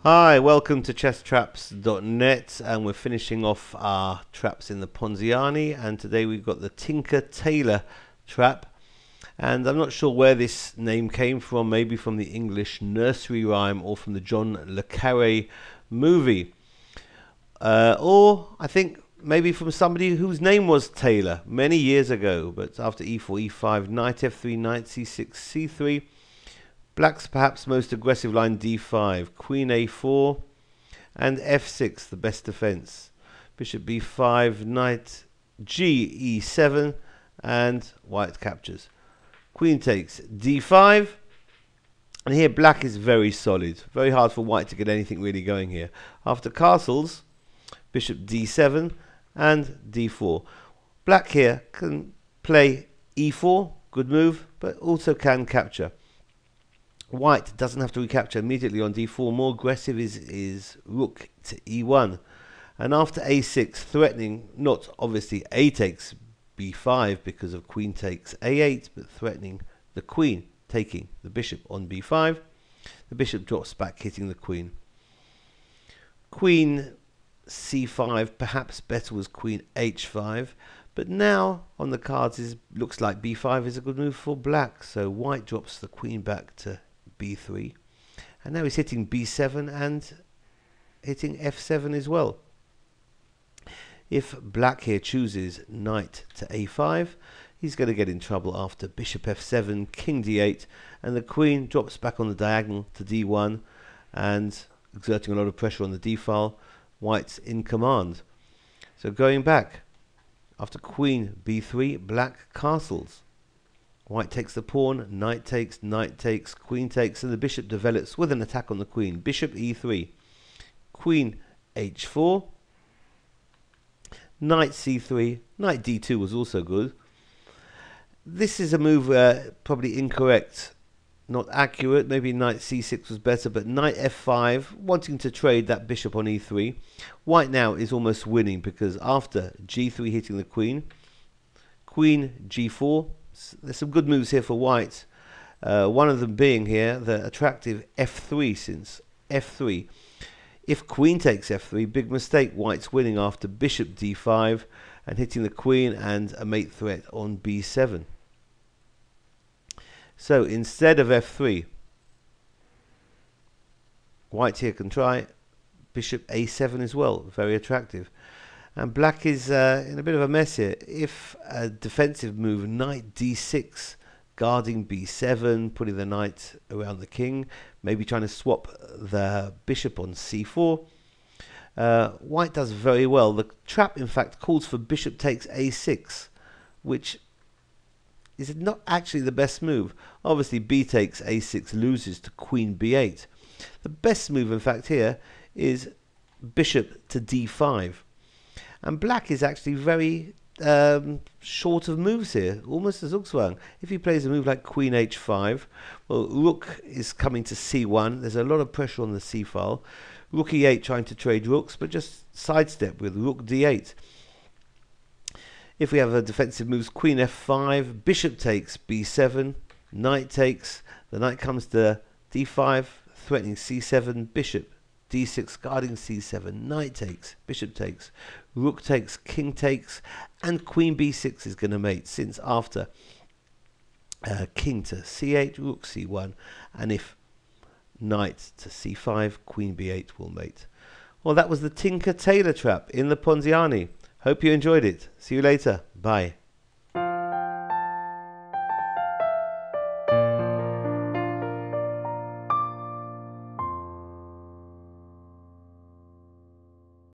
Hi, welcome to chesstraps.net, and we're finishing off our traps in the Ponziani, and today we've got the Tailor trap. And I'm not sure where this name came from, maybe from the English nursery rhyme or from the John le Carré movie. Or I think maybe from somebody whose name was Tailor many years ago. But after e4, e5, knight f3, knight c6, c3. Black's perhaps most aggressive line d5, queen a4, and f6, the best defense. Bishop b5, knight g e7, and white captures. Queen takes d5, and here black is very solid. Very hard for white to get anything really going here. After castles, bishop d7 and d4. Black here can play e4, good move, but also can capture. White doesn't have to recapture immediately on d4. More aggressive is rook to e1. And after a6, threatening, not obviously a takes b5 because of queen takes a8, but threatening the queen, taking the bishop on b5. The bishop drops back, hitting the queen. Queen c5, perhaps better was queen h5. But now on the cards looks like b5 is a good move for black. So white drops the queen back to b3, and now he's hitting b7 and hitting f7 as well. If black here chooses knight to a5, he's going to get in trouble after bishop f7, king d8, and the queen drops back on the diagonal to d1 and exerting a lot of pressure on the d file. White's in command. So going back, after queen b3, black castles. White takes the pawn, knight takes, queen takes, and the bishop develops with an attack on the queen. Bishop e3, queen h4, knight c3, knight d2 was also good. This is a move probably incorrect, not accurate. Maybe knight c6 was better, but knight f5, wanting to trade that bishop on e3. White now is almost winning because after g3 hitting the queen, queen g4, there's some good moves here for white. One of them being here the attractive f3, since f3. If queen takes f3, big mistake. White's winning after bishop d5 and hitting the queen and a mate threat on b7. So instead of f3, white here can try bishop a7 as well. Very attractive. And black is in a bit of a mess here. If a defensive move, knight d6, guarding b7, putting the knight around the king, maybe trying to swap the bishop on c4. White does very well. The trap, in fact, calls for bishop takes a6, which is not actually the best move. Obviously, b takes a6 loses to queen b8. The best move, in fact, here is bishop to d5. And black is actually very short of moves here, almost as Zugzwang. If he plays a move like queen h5, well, rook is coming to c1. There's a lot of pressure on the c file. Rook e8 trying to trade rooks, but just sidestep with rook d8. If we have a defensive moves, queen f5, bishop takes b7, knight takes, the knight comes to d5, threatening c7, bishop d6, guarding c7, knight takes, bishop takes, rook takes, king takes, and queen b6 is going to mate, since after king to c8, rook c1, and if knight to c5, queen b8 will mate. Well, that was the Tailor trap in the Ponziani. Hope you enjoyed it. See you later. Bye.